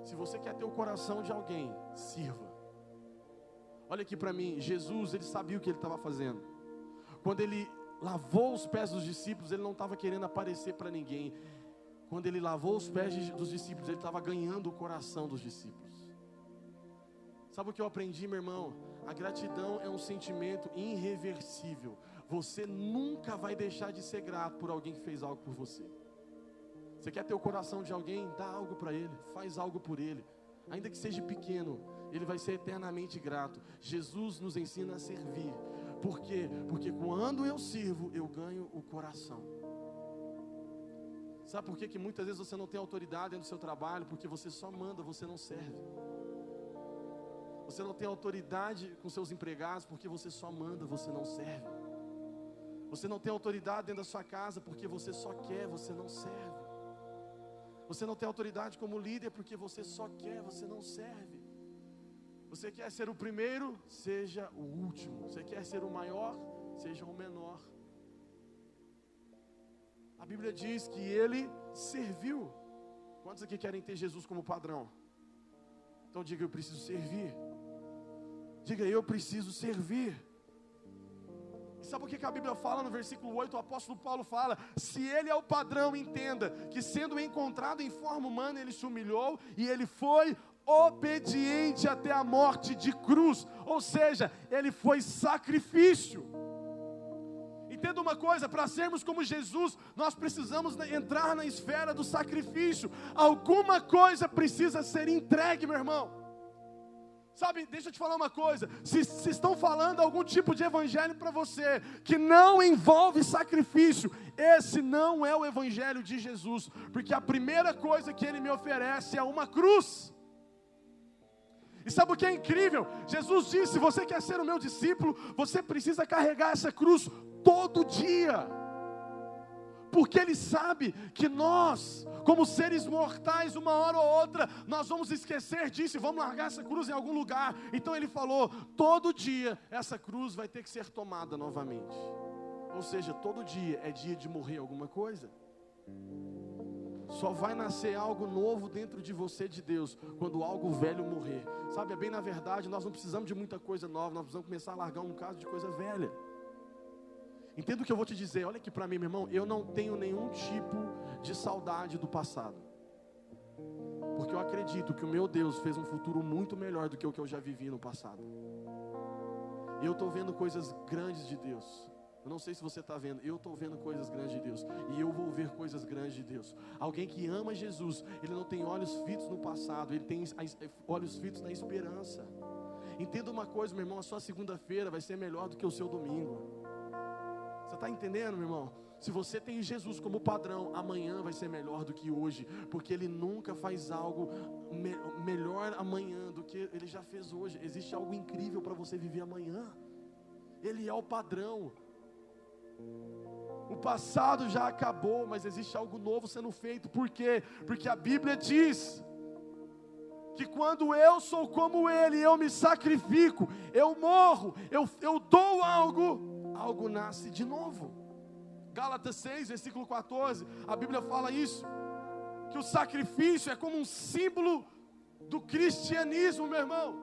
A: Se você quer ter o coração de alguém, sirva. Olha aqui para mim, Jesus, ele sabia o que ele estava fazendo. Quando ele lavou os pés dos discípulos, ele não estava querendo aparecer para ninguém. Quando ele lavou os pés dos discípulos, ele estava ganhando o coração dos discípulos. Sabe o que eu aprendi, meu irmão? A gratidão é um sentimento irreversível. Você nunca vai deixar de ser grato por alguém que fez algo por você. Você quer ter o coração de alguém? Dá algo para ele, faz algo por ele. Ainda que seja pequeno, ele vai ser eternamente grato. Jesus nos ensina a servir. Por quê? Porque quando eu sirvo, eu ganho o coração. Sabe por que muitas vezes você não tem autoridade no seu trabalho? Porque você só manda, você não serve. Você não tem autoridade com seus empregados porque você só manda, você não serve. Você não tem autoridade dentro da sua casa porque você só quer, você não serve. Você não tem autoridade como líder porque você só quer, você não serve. Você quer ser o primeiro, seja o último. Você quer ser o maior, seja o menor. A Bíblia diz que ele serviu. Quantos aqui querem ter Jesus como padrão? Então diga, eu preciso servir. Diga, eu preciso servir. E sabe o que a Bíblia fala no versículo 8? O apóstolo Paulo fala: se ele é o padrão, entenda que sendo encontrado em forma humana, ele se humilhou e ele foi obediente até a morte de cruz. Ou seja, ele foi sacrifício. Entenda uma coisa, para sermos como Jesus, nós precisamos entrar na esfera do sacrifício. Alguma coisa precisa ser entregue, meu irmão. Sabe, deixa eu te falar uma coisa, se estão falando algum tipo de evangelho para você, que não envolve sacrifício, esse não é o evangelho de Jesus, porque a primeira coisa que ele me oferece é uma cruz. E sabe o que é incrível? Jesus disse, se você quer ser o meu discípulo, você precisa carregar essa cruz todo dia, porque Ele sabe que nós, como seres mortais, uma hora ou outra, nós vamos esquecer disso e vamos largar essa cruz em algum lugar. Então Ele falou, todo dia essa cruz vai ter que ser tomada novamente. Ou seja, todo dia é dia de morrer alguma coisa. Só vai nascer algo novo dentro de você, de Deus, quando algo velho morrer. Sabe, é bem na verdade, nós não precisamos de muita coisa nova, nós precisamos começar a largar um bocado de coisa velha. Entenda o que eu vou te dizer, olha aqui para mim, meu irmão, eu não tenho nenhum tipo de saudade do passado. Porque eu acredito que o meu Deus fez um futuro muito melhor do que o que eu já vivi no passado. E eu estou vendo coisas grandes de Deus. Eu não sei se você está vendo, eu estou vendo coisas grandes de Deus. E eu vou ver coisas grandes de Deus. Alguém que ama Jesus, ele não tem olhos fitos no passado, ele tem olhos fitos na esperança. Entenda uma coisa, meu irmão, a sua segunda-feira vai ser melhor do que o seu domingo. Você está entendendo, meu irmão? Se você tem Jesus como padrão, amanhã vai ser melhor do que hoje, porque Ele nunca faz algo melhor amanhã do que Ele já fez hoje. Existe algo incrível para você viver amanhã. Ele é o padrão. O passado já acabou, mas existe algo novo sendo feito. Por quê? Porque a Bíblia diz que quando eu sou como Ele, eu me sacrifico, eu morro, eu dou algo nasce de novo. Gálatas 6, versículo 14, a Bíblia fala isso, que o sacrifício é como um símbolo do cristianismo, meu irmão.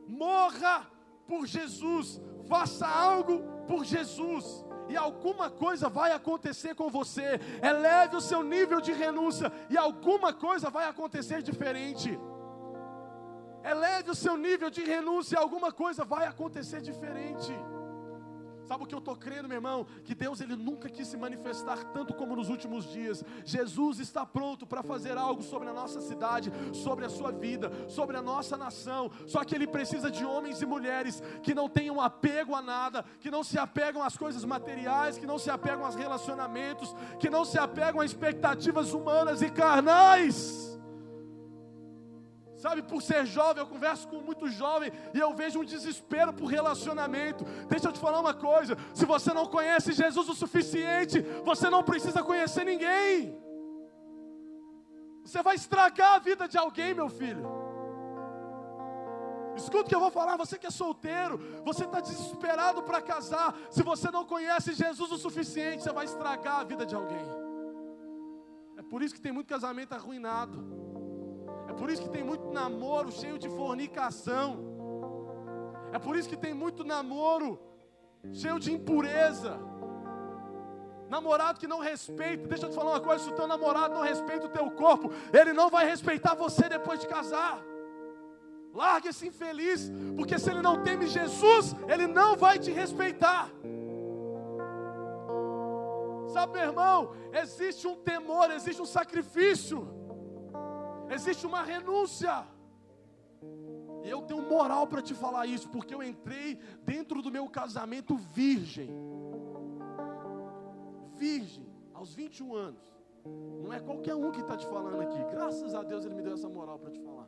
A: Morra por Jesus, faça algo por Jesus, e alguma coisa vai acontecer com você. Eleve o seu nível de renúncia, e alguma coisa vai acontecer diferente. Eleve o seu nível de renúncia, e alguma coisa vai acontecer diferente. Sabe o que eu estou crendo, meu irmão? Que Deus, Ele nunca quis se manifestar tanto como nos últimos dias. Jesus está pronto para fazer algo sobre a nossa cidade, sobre a sua vida, sobre a nossa nação. Só que Ele precisa de homens e mulheres que não tenham apego a nada, que não se apegam às coisas materiais, que não se apegam aos relacionamentos, que não se apegam a expectativas humanas e carnais. Sabe, por ser jovem, eu converso com muito jovem e eu vejo um desespero por relacionamento. Deixa eu te falar uma coisa, se você não conhece Jesus o suficiente, você não precisa conhecer ninguém. Você vai estragar a vida de alguém, meu filho. Escuta o que eu vou falar, você que é solteiro, você está desesperado para casar, se você não conhece Jesus o suficiente, você vai estragar a vida de alguém. É por isso que tem muito casamento arruinado. É por isso que tem muito namoro cheio de fornicação. É por isso que tem muito namoro cheio de impureza. Namorado que não respeita. Deixa eu te falar uma coisa, se o teu namorado não respeita o teu corpo, ele não vai respeitar você depois de casar. Larga esse infeliz, porque se ele não teme Jesus, ele não vai te respeitar. Sabe, meu irmão, existe um temor, existe um sacrifício, existe uma renúncia. E eu tenho moral para te falar isso, porque eu entrei dentro do meu casamento virgem. Virgem, aos 21 anos. Não é qualquer um que está te falando aqui. Graças a Deus Ele me deu essa moral para te falar.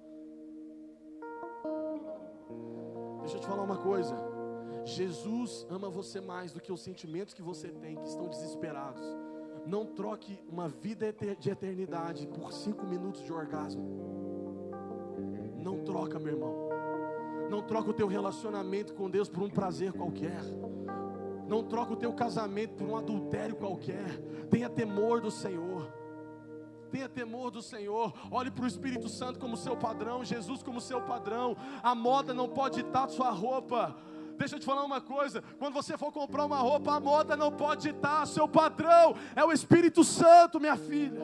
A: Deixa eu te falar uma coisa. Jesus ama você mais do que os sentimentos que você tem, que estão desesperados. Não troque uma vida de eternidade por 5 minutos de orgasmo. Não troca, meu irmão. Não troca o teu relacionamento com Deus por um prazer qualquer. Não troca o teu casamento por um adultério qualquer. Tenha temor do Senhor. Tenha temor do Senhor. Olhe para o Espírito Santo como seu padrão, Jesus como seu padrão. A moda não pode ditar sua roupa. Deixa eu te falar uma coisa. Quando você for comprar uma roupa, a moda não pode ditar seu padrão. É o Espírito Santo, minha filha.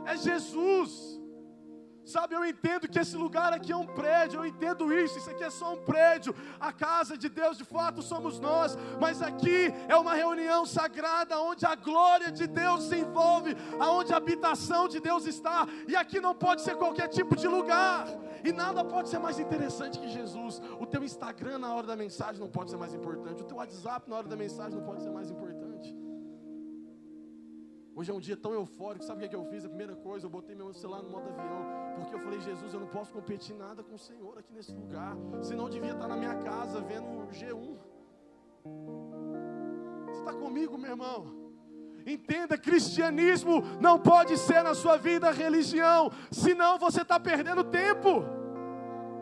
A: É Jesus. Sabe, eu entendo que esse lugar aqui é um prédio, eu entendo isso aqui é só um prédio, a casa de Deus de fato somos nós, mas aqui é uma reunião sagrada, onde a glória de Deus se envolve, aonde a habitação de Deus está, e aqui não pode ser qualquer tipo de lugar, e nada pode ser mais interessante que Jesus. O teu Instagram na hora da mensagem não pode ser mais importante, o teu WhatsApp na hora da mensagem não pode ser mais importante. Hoje é um dia tão eufórico, sabe o que eu fiz? A primeira coisa, eu botei meu celular no modo avião, porque eu falei, Jesus, eu não posso competir nada com o Senhor aqui nesse lugar, senão eu devia estar na minha casa, vendo o G1. Você está comigo, meu irmão? Entenda, cristianismo não pode ser na sua vida religião, senão você está perdendo tempo.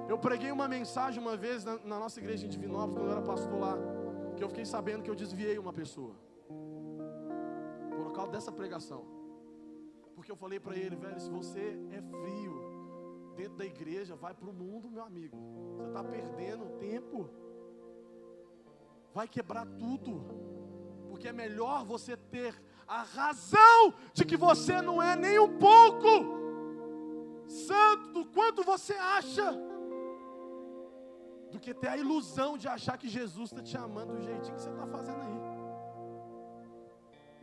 A: Eu preguei uma mensagem uma vez na nossa igreja em Divinópolis, quando eu era pastor lá, que eu fiquei sabendo que eu desviei uma pessoa. Por causa dessa pregação, porque eu falei para ele, velho, se você é frio dentro da igreja, vai para o mundo, meu amigo, você está perdendo tempo, vai quebrar tudo, porque é melhor você ter a razão de que você não é nem um pouco santo do quanto você acha, do que ter a ilusão de achar que Jesus está te amando do jeitinho que você está fazendo aí.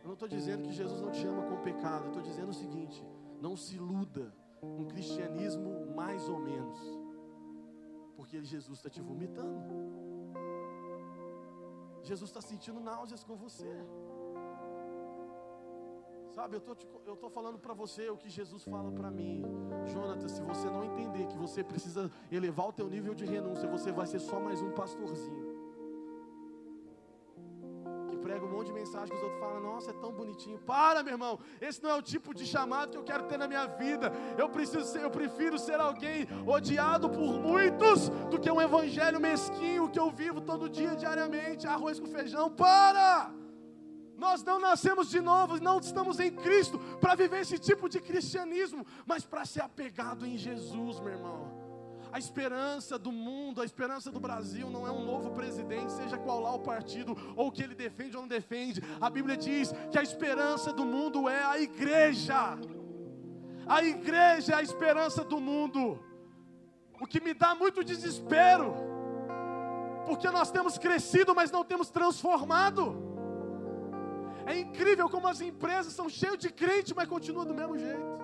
A: Eu não estou dizendo que Jesus não te ama com pecado, eu estou dizendo o seguinte, não se iluda um cristianismo mais ou menos, porque Jesus está te vomitando, Jesus está sentindo náuseas com você, sabe, eu estou falando para você o que Jesus fala para mim, Jonathan, se você não entender que você precisa elevar o teu nível de renúncia, você vai ser só mais um pastorzinho, prega um monte de mensagem que os outros falam, nossa, é tão bonitinho. Para, meu irmão, esse não é o tipo de chamado que eu quero ter na minha vida. Eu prefiro ser alguém odiado por muitos do que um evangelho mesquinho que eu vivo todo dia, diariamente, arroz com feijão. Para! Nós não nascemos de novo, não estamos em Cristo para viver esse tipo de cristianismo, mas para ser apegado em Jesus, meu irmão. A esperança do mundo, a esperança do Brasil não é um novo presidente, seja qual lá o partido, ou o que ele defende ou não defende. A Bíblia diz que a esperança do mundo é a igreja. A igreja é a esperança do mundo. O que me dá muito desespero, porque nós temos crescido, mas não temos transformado. É incrível como as empresas são cheias de crente, mas continuam do mesmo jeito.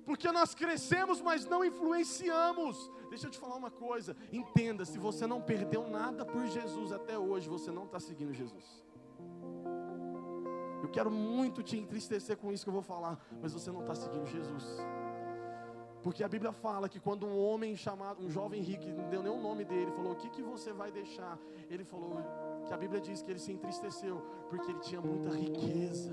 A: Porque nós crescemos, mas não influenciamos. Deixa eu te falar uma coisa, entenda, se você não perdeu nada por Jesus até hoje, você não está seguindo Jesus. Eu quero muito te entristecer com isso que eu vou falar, mas você não está seguindo Jesus. Porque a Bíblia fala que quando um homem chamado, um jovem rico, não deu nem o nome dele, falou, o que você vai deixar? Ele falou, que a Bíblia diz que ele se entristeceu, porque ele tinha muita riqueza.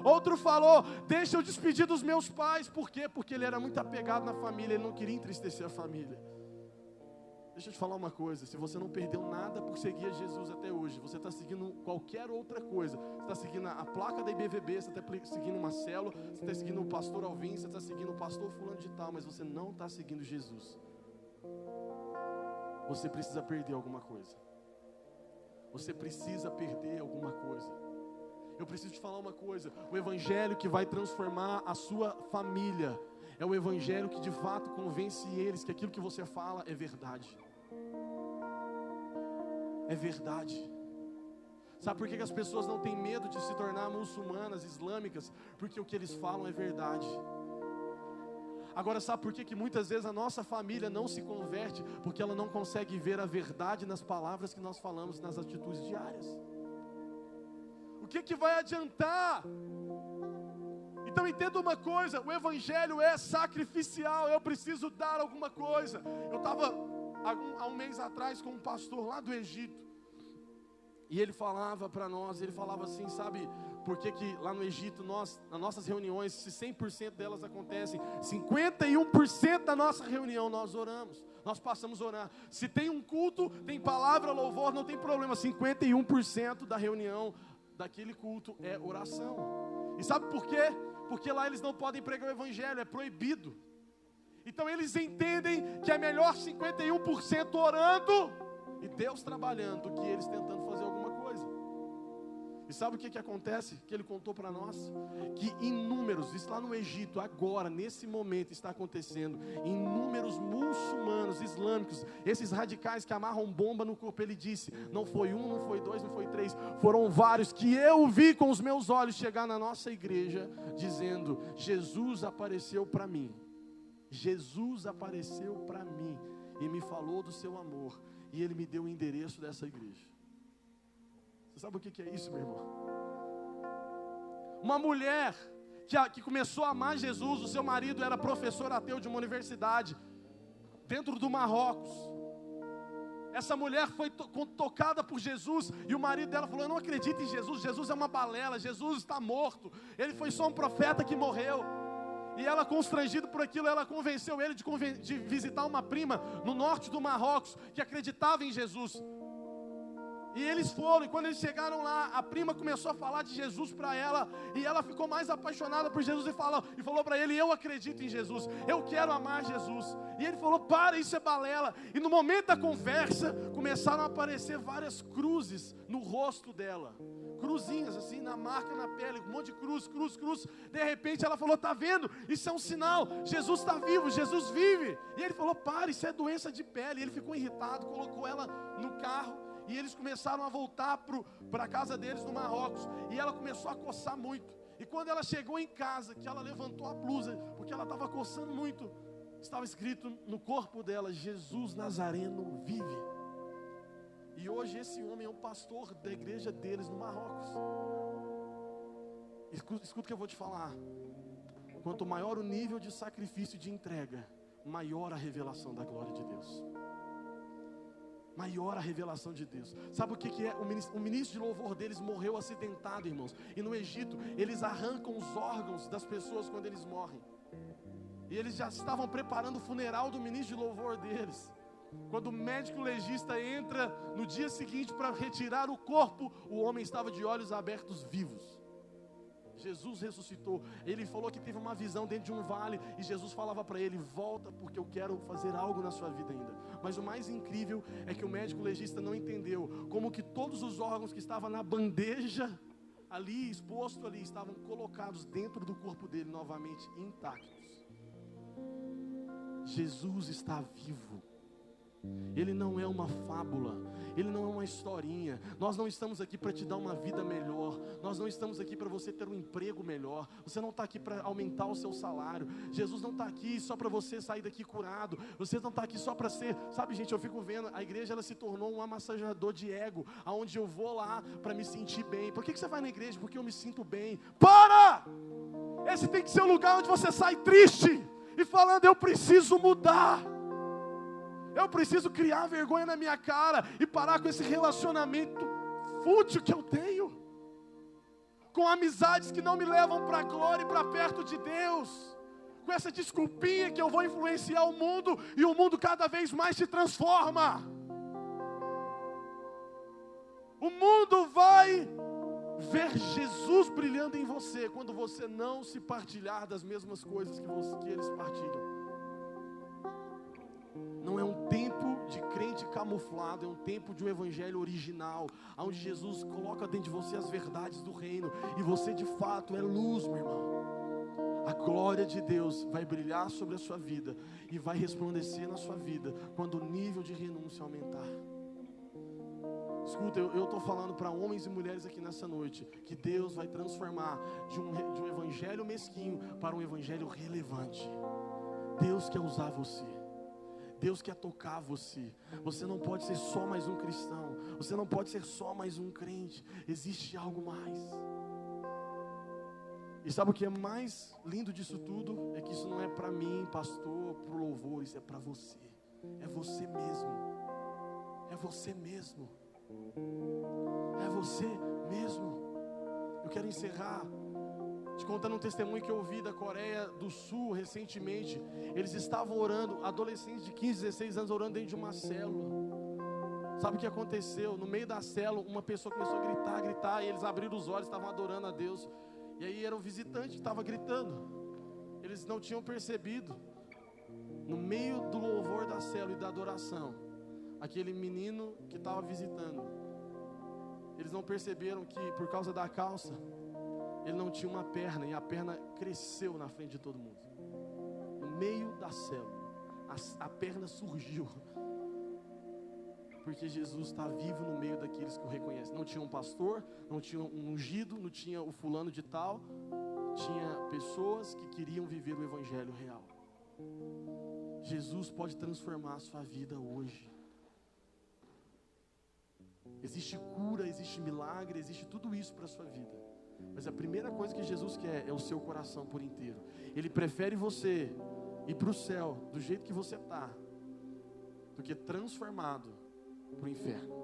A: Outro falou, deixa eu despedir dos meus pais. Por quê? Porque ele era muito apegado na família, ele não queria entristecer a família. Deixa eu te falar uma coisa, se você não perdeu nada por seguir a Jesus até hoje, você está seguindo qualquer outra coisa, você está seguindo a placa da IBVB, você está seguindo uma célula, você está seguindo o pastor Alvin, você está seguindo o pastor fulano de tal, mas você não está seguindo Jesus. Você precisa perder alguma coisa. Você precisa perder alguma coisa. Eu preciso te falar uma coisa, o evangelho que vai transformar a sua família, é o evangelho que de fato convence eles que aquilo que você fala é verdade. É verdade. Sabe por que as pessoas não têm medo de se tornar muçulmanas, islâmicas? Porque o que eles falam é verdade. Agora, sabe por que que muitas vezes a nossa família não se converte? Porque ela não consegue ver a verdade nas palavras que nós falamos, nas atitudes diárias. O que que vai adiantar? Então entenda uma coisa, o evangelho é sacrificial, eu preciso dar alguma coisa. Eu estava há um mês atrás com um pastor lá do Egito, e ele falava para nós, ele falava assim, sabe, por que que lá no Egito, nas nossas reuniões, se 100% delas acontecem, 51% da nossa reunião nós oramos, nós passamos a orar. Se tem um culto, tem palavra, louvor, não tem problema, 51% da reunião daquele culto é oração. E sabe por quê? Porque lá eles não podem pregar o evangelho, é proibido. Então eles entendem que é melhor 51% orando e Deus trabalhando do que eles tentando fazer alguma coisa. E sabe o que que acontece? Que ele contou para nós? Que inúmeros, isso lá no Egito, agora, nesse momento está acontecendo, inúmeros muçulmanos, islâmicos, esses radicais que amarram bomba no corpo, ele disse, não foi um, não foi dois, não foi três, foram vários que eu vi com os meus olhos chegar na nossa igreja, dizendo, Jesus apareceu para mim, Jesus apareceu para mim, e me falou do seu amor, e ele me deu o endereço dessa igreja. Você sabe o que é isso, meu irmão? Uma mulher que começou a amar Jesus, o seu marido era professor ateu de uma universidade, dentro do Marrocos. Essa mulher foi tocada por Jesus, e o marido dela falou, eu não acredito em Jesus, Jesus é uma balela, Jesus está morto, ele foi só um profeta que morreu. E ela, constrangida por aquilo, ela convenceu ele de visitar uma prima no norte do Marrocos, que acreditava em Jesus. E eles foram, e quando eles chegaram lá, a prima começou a falar de Jesus para ela, e ela ficou mais apaixonada por Jesus, e falou para ele, eu acredito em Jesus, eu quero amar Jesus. E ele falou, para, isso é balela. E no momento da conversa, começaram a aparecer várias cruzes no rosto dela, cruzinhas assim, na marca na pele, um monte de cruz. De repente ela falou, tá vendo? Isso é um sinal, Jesus está vivo, Jesus vive. E ele falou, para, isso é doença de pele. E ele ficou irritado, colocou ela no carro, e eles começaram a voltar para a casa deles no Marrocos, e ela começou a coçar muito, e quando ela chegou em casa, que ela levantou a blusa, porque ela estava coçando muito, estava escrito no corpo dela, Jesus Nazareno vive. E hoje esse homem é o pastor da igreja deles no Marrocos. Escuta o que eu vou te falar. Quanto maior o nível de sacrifício e de entrega, maior a revelação da glória de Deus. Maior a revelação de Deus. Sabe o que é? O ministro de louvor deles morreu acidentado, irmãos. E no Egito, eles arrancam os órgãos das pessoas quando eles morrem. E eles já estavam preparando o funeral do ministro de louvor deles. Quando o médico legista entra no dia seguinte para retirar o corpo, o homem estava de olhos abertos, vivos. Jesus ressuscitou. Ele falou que teve uma visão dentro de um vale, e Jesus falava para ele, volta porque eu quero fazer algo na sua vida ainda. Mas o mais incrível é que o médico legista não entendeu como que todos os órgãos que estavam na bandeja ali, exposto ali, estavam colocados dentro do corpo dele novamente intactos. Jesus está vivo. Ele não é uma fábula, ele não é uma historinha. Nós não estamos aqui para te dar uma vida melhor, nós não estamos aqui para você ter um emprego melhor, você não está aqui para aumentar o seu salário. Jesus não está aqui só para você sair daqui curado, você não está aqui só para ser, sabe gente, eu fico vendo, a igreja ela se tornou um amassador de ego, aonde eu vou lá para me sentir bem. Por que você vai na igreja? Porque eu me sinto bem. Para! Esse tem que ser o lugar onde você sai triste e falando, eu preciso mudar. Eu preciso criar vergonha na minha cara e parar com esse relacionamento fútil que eu tenho, com amizades que não me levam para a glória e para perto de Deus, com essa desculpinha que eu vou influenciar o mundo e o mundo cada vez mais se transforma. O mundo vai ver Jesus brilhando em você quando você não se partilhar das mesmas coisas que eles partilham. Não é um tempo de crente camuflado, é um tempo de um evangelho original, onde Jesus coloca dentro de você as verdades do reino, e você de fato é luz, meu irmão. A glória de Deus vai brilhar sobre a sua vida, e vai resplandecer na sua vida, quando o nível de renúncia aumentar. Escuta, eu estou falando para homens e mulheres aqui nessa noite, que Deus vai transformar de um evangelho mesquinho, para um evangelho relevante. Deus quer usar você. Deus quer tocar você. Você não pode ser só mais um cristão. Você não pode ser só mais um crente. Existe algo mais. E sabe o que é mais lindo disso tudo? É que isso não é para mim, pastor, para o louvor. Isso é para você. É você mesmo. É você mesmo. É você mesmo. Eu quero encerrar te contando um testemunho que eu ouvi da Coreia do Sul recentemente. Eles estavam orando, adolescentes de 15, 16 anos orando dentro de uma célula. Sabe o que aconteceu? No meio da célula, uma pessoa começou a gritar, e eles abriram os olhos, estavam adorando a Deus. E aí era um visitante que estava gritando. Eles não tinham percebido. No meio do louvor da célula e da adoração, aquele menino que estava visitando, eles não perceberam que por causa da calça, ele não tinha uma perna, e a perna cresceu na frente de todo mundo. No meio da célula, a perna surgiu. Porque Jesus está vivo no meio daqueles que o reconhecem. Não tinha um pastor, não tinha um ungido, não tinha o fulano de tal. Tinha pessoas que queriam viver o evangelho real. Jesus pode transformar a sua vida hoje. Existe cura, existe milagre, existe tudo isso para a sua vida. Mas a primeira coisa que Jesus quer é o seu coração por inteiro. Ele prefere você ir para o céu do jeito que você está, do que transformado para o inferno.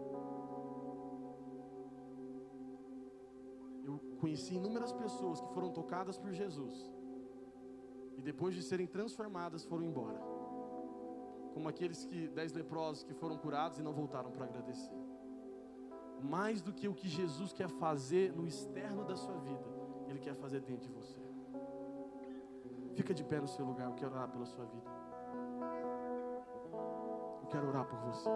A: Eu conheci inúmeras pessoas que foram tocadas por Jesus e depois de serem transformadas foram embora, como aqueles 10 leprosos que foram curados e não voltaram para agradecer. Mais do que o que Jesus quer fazer no externo da sua vida, Ele quer fazer dentro de você. Fica de pé no seu lugar, eu quero orar pela sua vida. Eu quero orar por você.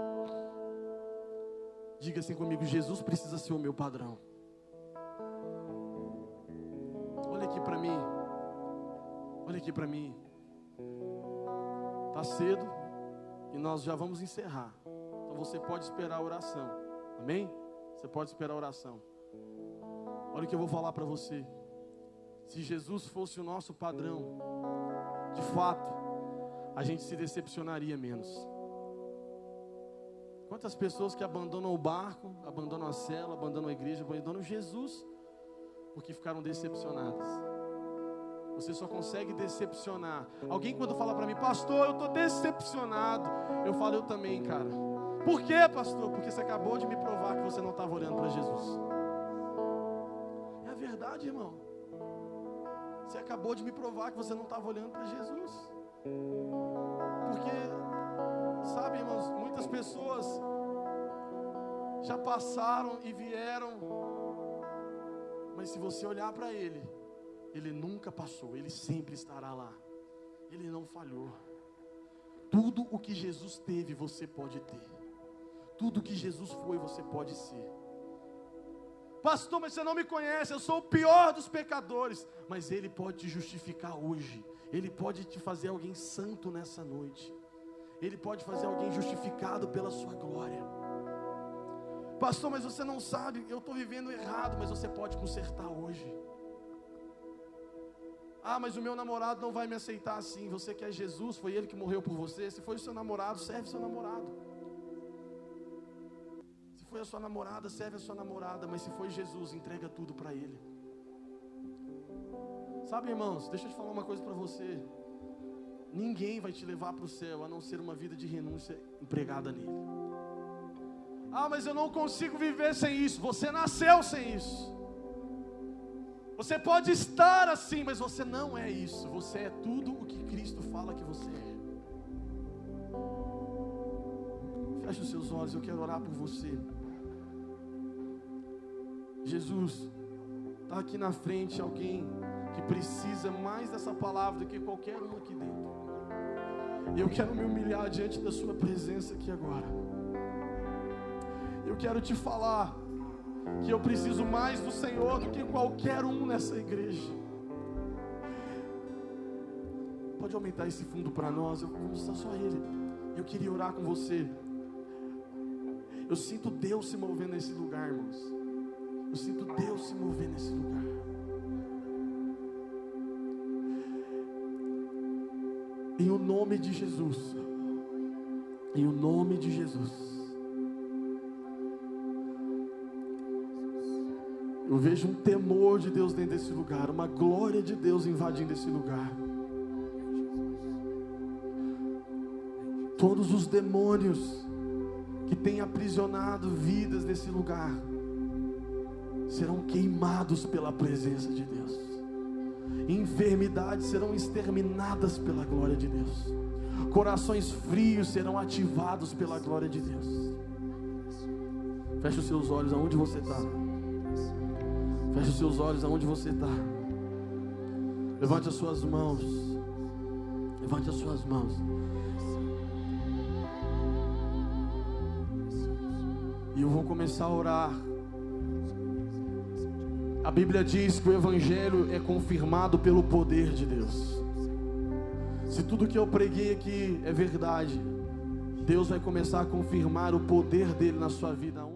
A: Diga assim comigo: Jesus precisa ser o meu padrão. Olha aqui para mim. Olha aqui para mim. Está cedo e nós já vamos encerrar. Então você pode esperar a oração. Amém? Você pode esperar a oração. Olha o que eu vou falar para você. Se Jesus fosse o nosso padrão, de fato, a gente se decepcionaria menos. Quantas pessoas que abandonam o barco, abandonam a cela, abandonam a igreja, abandonam Jesus, porque ficaram decepcionadas. Você só consegue decepcionar. Alguém quando fala para mim: pastor, eu estou decepcionado. Eu falo: eu também, cara. Por quê, pastor? Porque você acabou de me provar que você não estava olhando para Jesus. É a verdade, irmão. Você acabou de me provar que você não estava olhando para Jesus. Porque, sabe, irmãos, muitas pessoas já passaram e vieram, mas se você olhar para Ele, Ele nunca passou, Ele sempre estará lá. Ele não falhou. Tudo o que Jesus teve, você pode ter. Tudo que Jesus foi, você pode ser. Pastor, mas você não me conhece, eu sou o pior dos pecadores. Mas Ele pode te justificar hoje. Ele pode te fazer alguém santo nessa noite. Ele pode fazer alguém justificado pela sua glória. Pastor, mas você não sabe, eu estou vivendo errado. Mas você pode consertar hoje. Ah, mas o meu namorado não vai me aceitar assim. Você quer Jesus, foi Ele que morreu por você. Se foi o seu namorado, serve o seu namorado. Se foi a sua namorada, serve a sua namorada. Mas se foi Jesus, entrega tudo para Ele. Sabe, irmãos, deixa eu te falar uma coisa para você. Ninguém vai te levar para o céu a não ser uma vida de renúncia empregada nele. Ah, mas eu não consigo viver sem isso. Você nasceu sem isso. Você pode estar assim, mas você não é isso. Você é tudo o que Cristo fala que você é. Feche os seus olhos, eu quero orar por você. Jesus, está aqui na frente alguém que precisa mais dessa palavra do que qualquer um aqui dentro. E eu quero me humilhar diante da sua presença aqui agora. Eu quero te falar que eu preciso mais do Senhor do que qualquer um nessa igreja. Pode aumentar esse fundo para nós, vamos usar só ele. Eu queria orar com você. Eu sinto Deus se mover nesse lugar, irmãos. Eu sinto Deus se mover nesse lugar. Em o nome de Jesus. Em o nome de Jesus. Eu vejo um temor de Deus dentro desse lugar, uma glória de Deus invadindo esse lugar. Todos os demônios que têm aprisionado vidas nesse lugar serão queimados pela presença de Deus. Enfermidades serão exterminadas pela glória de Deus. Corações frios serão ativados pela glória de Deus. Feche os seus olhos aonde você está. Feche os seus olhos aonde você está. Levante as suas mãos. Levante as suas mãos. E eu vou começar a orar. A Bíblia diz que o Evangelho é confirmado pelo poder de Deus. Se tudo que eu preguei aqui é verdade, Deus vai começar a confirmar o poder dele na sua vida.